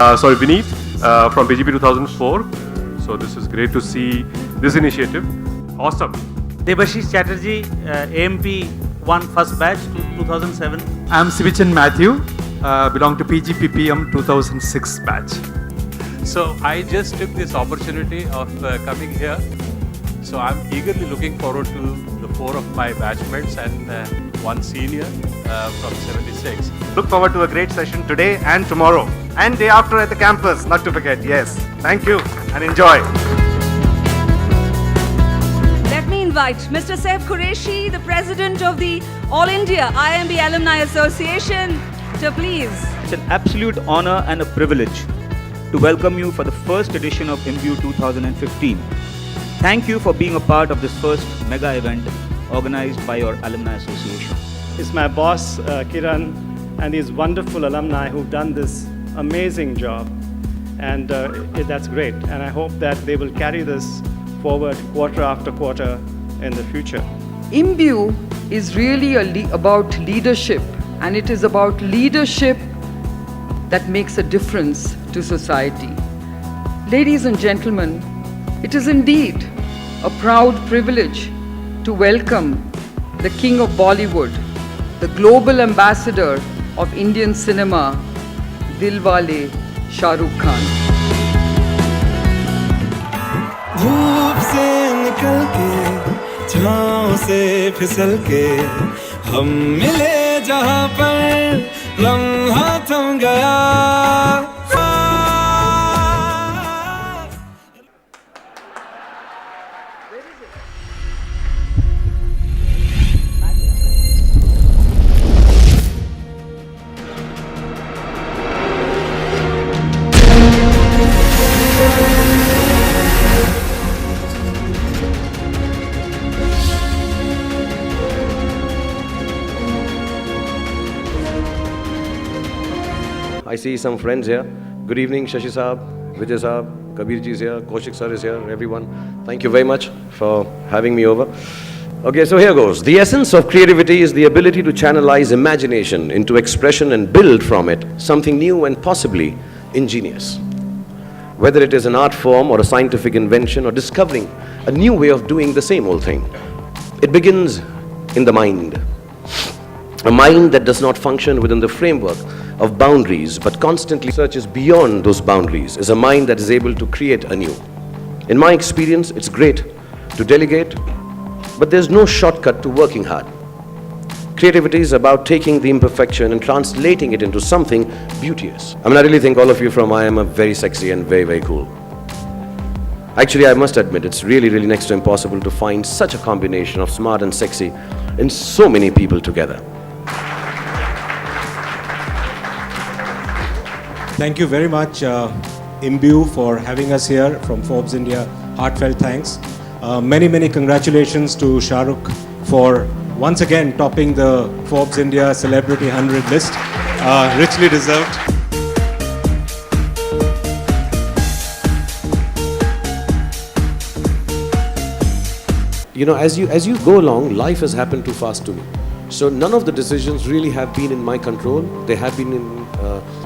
Vineet from BGP 2004. So this is great to see this initiative. Awesome. Debashish Chatterjee, AMP 1 first batch 2007. I'm Sivichan Matthew, belong to PGPPM 2006 batch. So I just took this opportunity of coming here. So I'm eagerly looking forward to the 4 of my batchmates and one senior from 76. Look forward to a great session today and tomorrow and day after at the campus, not to forget. Yes. Thank you and enjoy. Let me invite Mr. Saif Qureshi, the President of the All India IMB Alumni Association, to please. It's an absolute honor and a privilege to welcome you for the first edition of Imbue 2015. Thank you for being a part of this first mega event organized by your Alumni Association. It's my boss, Kiran, and these wonderful alumni who've done this amazing job. And that's great. And I hope that they will carry this forward quarter after quarter in the future. Imbue is really about leadership, and it is about leadership that makes a difference to society. Ladies and gentlemen, it is indeed a proud privilege to welcome the King of Bollywood, the global ambassador of Indian cinema, Dilwale Shah Rukh Khan. धूप से निकल के छाँव से फिसल के हम मिले जहाँ पर लम्हा थम गया. I see some friends here. Good evening, Shashi Saab, Vijay Saab, Kabir ji is here, Kaushik sir is here, everyone. Thank you very much for having me over. Okay, so here goes. The essence of creativity is the ability to channelize imagination into expression and build from it something new and possibly ingenious. Whether it is an art form or a scientific invention or discovering a new way of doing the same old thing, it begins in the mind. A mind that does not function within the framework of boundaries but constantly searches beyond those boundaries is a mind that is able to create anew. In my experience, it's great to delegate, but there's no shortcut to working hard. Creativity is about taking the imperfection and translating it into something beauteous. I really think all of you from IIM are very sexy and very, very cool. Actually, I must admit, it's really, really next to impossible to find such a combination of smart and sexy in so many people together. Thank you very much, Imbue, for having us here from Forbes India. Heartfelt thanks. Many congratulations to Shah Rukh for once again topping the Forbes India Celebrity 100 list. Richly deserved. You know, as you go along, life has happened too fast to me. So none of the decisions really have been in my control. They have been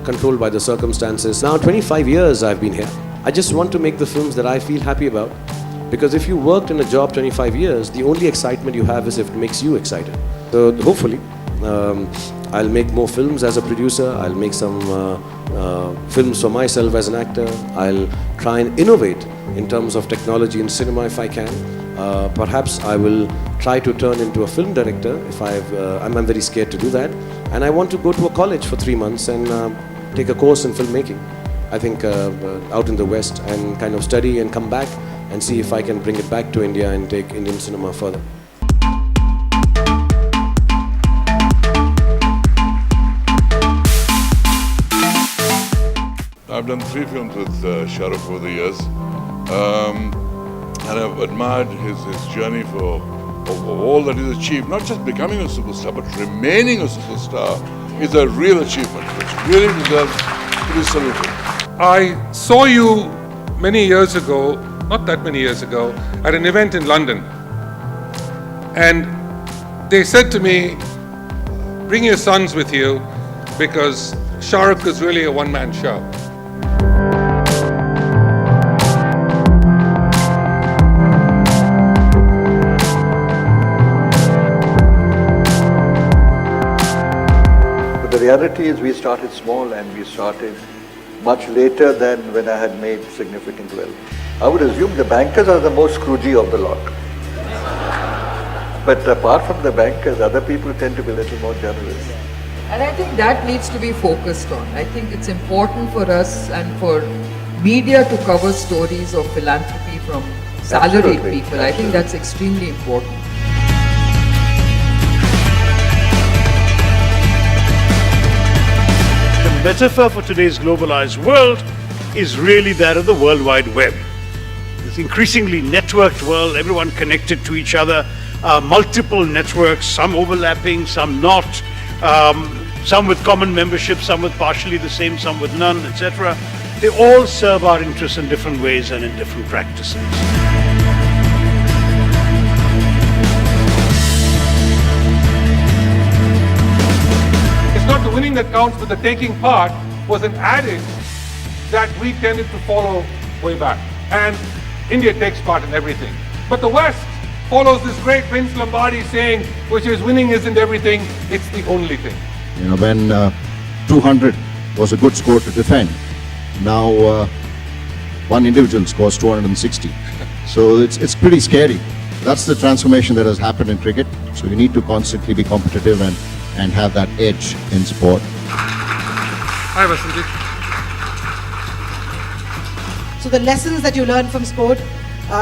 controlled by the circumstances. Now 25 years I've been here. I just want to make the films that I feel happy about. Because if you worked in a job 25 years, the only excitement you have is if it makes you excited. So hopefully, I'll make more films as a producer. I'll make some films for myself as an actor. I'll try and innovate in terms of technology in cinema if I can. Perhaps I will try to turn into a film director if I'm very scared to do that. And I want to go to a college for 3 months and take a course in filmmaking. I think out in the West, and kind of study and come back and see if I can bring it back to India and take Indian cinema further. I've done 3 films with Shah Rukh over the years. And I've admired his journey for all that he's achieved, not just becoming a superstar, but remaining a superstar is a real achievement, which really deserves to be saluted. I saw you many years ago, not that many years ago, at an event in London. And they said to me, bring your sons with you because Shah Rukh is really a one-man show. reality is we started small and we started much later than when I had made significant wealth. I would assume the bankers are the most scroogey of the lot. But apart from the bankers, other people tend to be a little more generous. And I think that needs to be focused on. I think it's important for us and for media to cover stories of philanthropy from salaried Absolutely. people. I think that's extremely important. The metaphor for today's globalized world is really that of the World Wide Web. This increasingly networked world, everyone connected to each other, multiple networks, some overlapping, some not, some with common membership, some with partially the same, some with none, etc. They all serve our interests in different ways and in different practices. It's not the winning that counts, but the taking part was an adage that we tended to follow way back. And India takes part in everything. But the West follows this great Vince Lombardi saying, which is winning isn't everything, it's the only thing. You know, when 200 was a good score to defend, now one individual scores 260. So it's pretty scary. That's the transformation that has happened in cricket. So you need to constantly be competitive and have that edge in sport. Hi, Vasanthi. So the lessons that you learn from sport,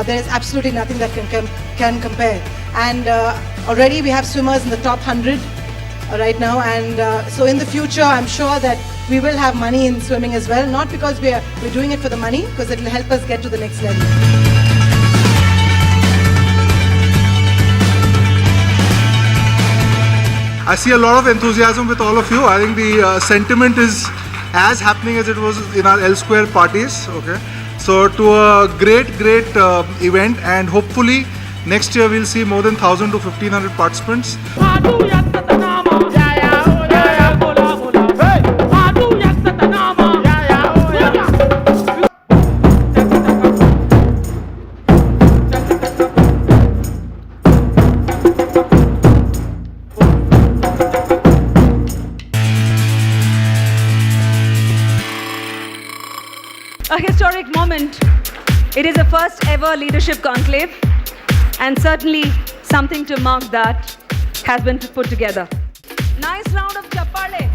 there is absolutely nothing that can compare. And already we have swimmers in the top 100 right now, and so in the future I'm sure that we will have money in swimming as well, not because we're doing it for the money, because it will help us get to the next level. I see a lot of enthusiasm with all of you. I think the sentiment is as happening as it was in our elsewhere parties. Okay, so to a great event, and hopefully next year we'll see more than 1,000 to 1,500 participants. A historic moment. It is a first ever leadership conclave, and certainly something to mark that has been put together. Nice round of chappale.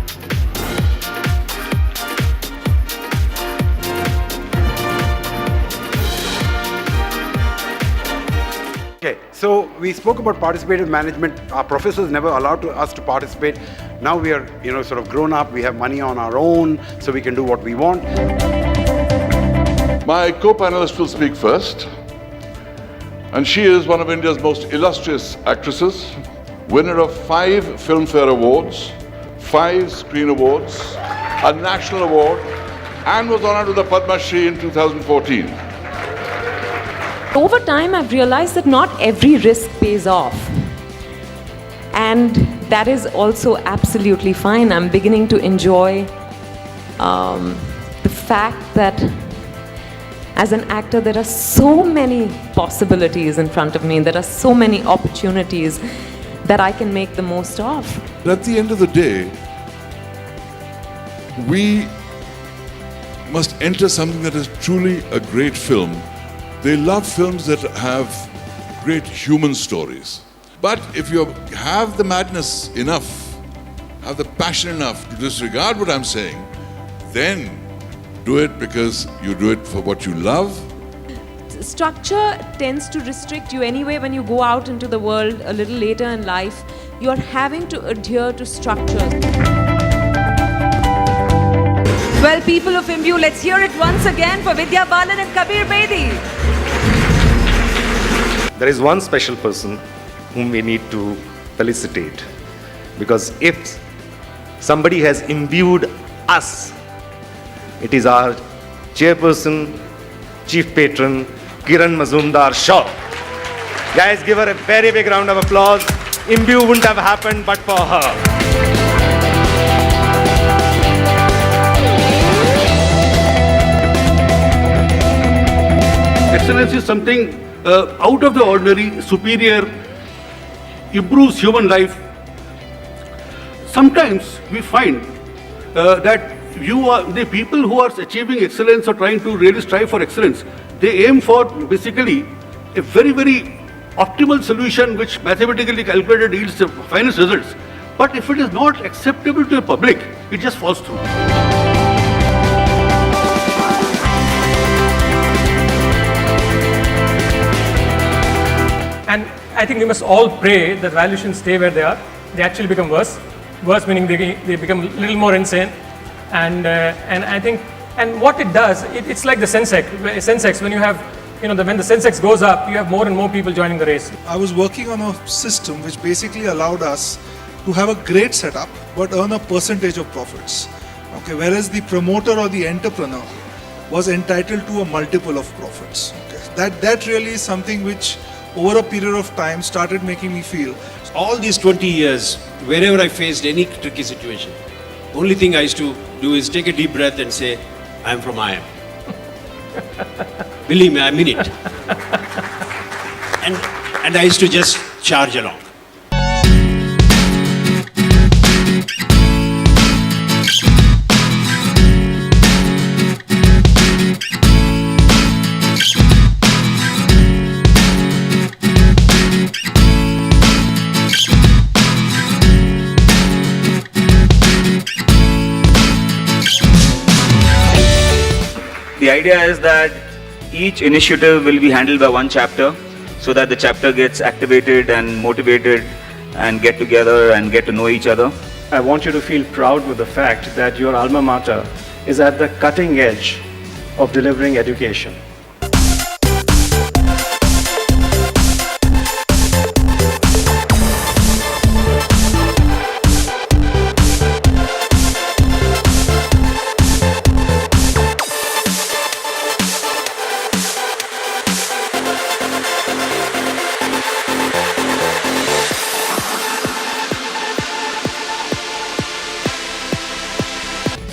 Okay, so we spoke about participative management. Our professors never allowed us to participate. Now we are, sort of grown up. We have money on our own, so we can do what we want. My co-panelist will speak first, and she is one of India's most illustrious actresses, winner of 5 Filmfare Awards, 5 Screen Awards, a National Award, and was honored with the Padma Shri in 2014. Over time, I've realized that not every risk pays off. And that is also absolutely fine. I'm beginning to enjoy the fact that as an actor, there are so many possibilities in front of me. There are so many opportunities that I can make the most of. At the end of the day, we must enter something that is truly a great film. They love films that have great human stories. But if you have the madness enough, have the passion enough to disregard what I'm saying, then do it because you do it for what you love. Structure tends to restrict you anyway. When you go out into the world a little later in life, you are having to adhere to structures. Well, people of Imbu, let's hear it once again for Vidya Balan and Kabir Bedi. There is one special person whom we need to felicitate, because if somebody has imbued us, it is our chairperson, chief patron, Kiran Mazumdar-Shaw. Guys, give her a very big round of applause. Imbu wouldn't have happened but for her. Excellence is something out of the ordinary, superior, improves human life. Sometimes we find that you are the people who are achieving excellence or trying to really strive for excellence. They aim for basically a very, very optimal solution which mathematically calculated yields the finest results. But if it is not acceptable to the public, it just falls through. And I think we must all pray that values shouldn't stay where they are. They actually become worse. Worse meaning they become a little more insane. And I think, and what it does, it's like the Sensex. When you have, when the Sensex goes up, you have more and more people joining the race. I was working on a system which basically allowed us to have a great setup but earn a percentage of profits. Okay, whereas the promoter or the entrepreneur was entitled to a multiple of profits. Okay, that really is something which over a period of time started making me feel. All these 20 years, wherever I faced any tricky situation, only thing I used to do is take a deep breath and say, I am from IIM. Believe me, I mean it. And I used to just charge along. The idea is that each initiative will be handled by one chapter so that the chapter gets activated and motivated and get together and get to know each other. I want you to feel proud with the fact that your alma mater is at the cutting edge of delivering education.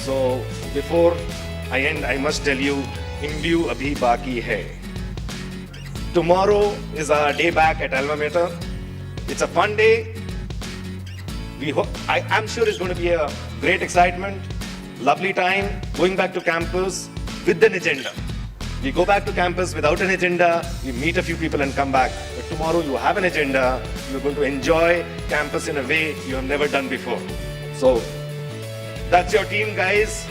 So before I end, I must tell you, Imbue abhi baki hai. Tomorrow is our day back at Alma Mater. It's a fun day. I'm sure it's going to be a great excitement, lovely time, going back to campus with an agenda. We go back to campus without an agenda, we meet a few people and come back. But tomorrow you have an agenda, you're going to enjoy campus in a way you have never done before. So that's your team, guys.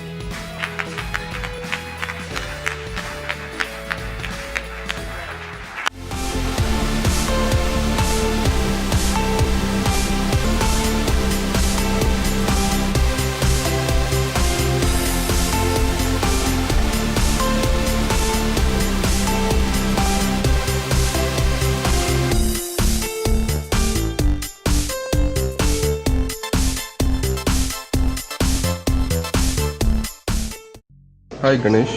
Hi Ganesh,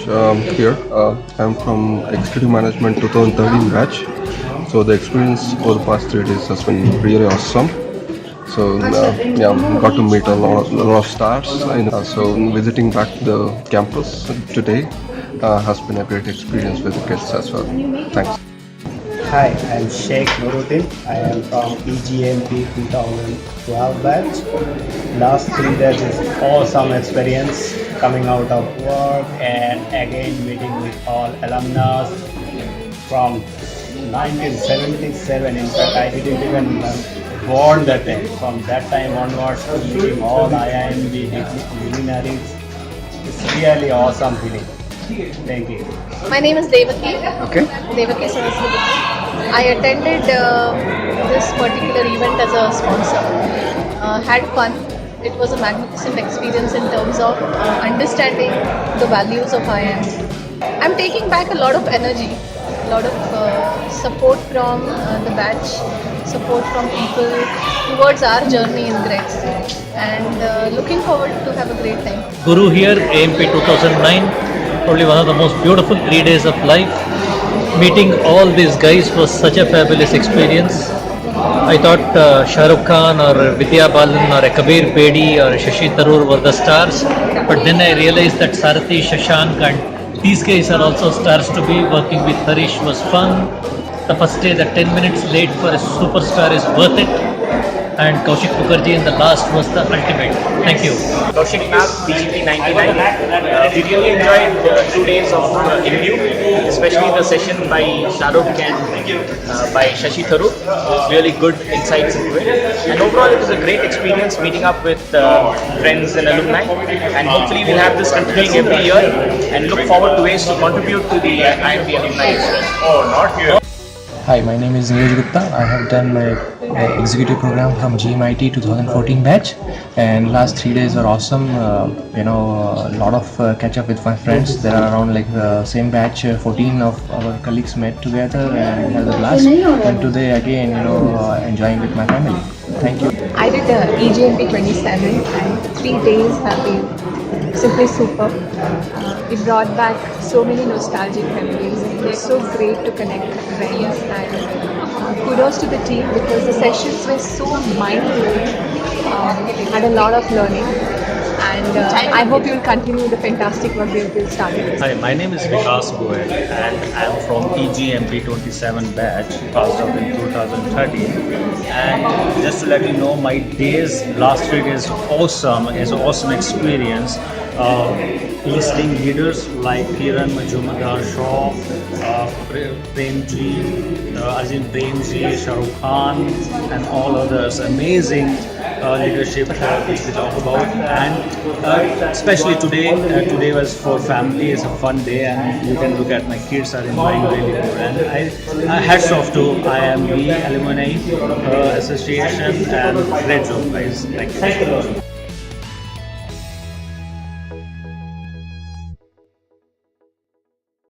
here. I'm from Executive Management 2013 batch. So the experience over the past 3 days has been really awesome. So got to meet a lot of stars. So visiting back the campus today has been a great experience with the kids as well. Thanks. Hi, I'm Sheikh Nuruddin. I am from EGMP 2012 batch. Last 3 days is awesome experience coming out of work and again meeting with all alumni from 1977. In fact, I didn't even born that day. From that time onwards, meeting all IIMB luminaries. It's really awesome feeling. Thank you. My name is Devaki. Okay. Devaki Saraswati. I attended this particular event as a sponsor. Had fun. It was a magnificent experience in terms of understanding the values of IIM. I'm taking back a lot of energy, a lot of support from the batch, support from people towards our journey in grades, and looking forward to have a great time. Guru here, AMP 2009, probably one of the most beautiful 3 days of life. Meeting all these guys was such a fabulous experience. I thought Shah Rukh Khan or Vidya Balan or Kabir Bedi or Shashi Tharoor were the stars, but then I realized that Sarathi, Shashank and these guys are also stars to be. Working with Harish was fun. The first day, the 10 minutes late for a superstar is worth it. and Kaushik Mukherjee in the last was the ultimate. Thank you. Kaushik Nag, BGP 99. We really enjoyed 2 days of Imbue, especially the session by Shahrukh and by Shashi Tharoor. Really good insights into it. And overall, it was a great experience meeting up with friends and alumni. And hopefully, we'll have this continuing every year and look forward to ways to contribute to the IMB alumni or not here. Hi, my name is Neeraj Gupta. I have done my executive program from GMIT 2014 batch, and last 3 days were awesome. A lot of catch up with my friends. There are around like same batch, 14 of our colleagues met together and had a blast. And today again, enjoying with my family. Thank you. I did EGMP 27 and 3 days have been simply superb. It brought back so many nostalgic memories. It was so great to connect with friends, and kudos to the team because the sessions were so mind-blowing. Had a lot of learning, and I hope you'll continue the fantastic work we've started. Hi, my name is Vikas Goel and I am from EGMP 27 batch, passed out in 2013. And just to let you know, my last 3 days awesome. It's an awesome experience. Listening leaders like Kiran Majumdar, Shaw, Premji, Azim Premji, Shahrukh Khan, and all others. Amazing leadership which we talk about, and especially today. Today was for family. It's a fun day, and you can look at my kids are enjoying really good. And I hats off to IMB Alumni Association and great job, guys. Thank you.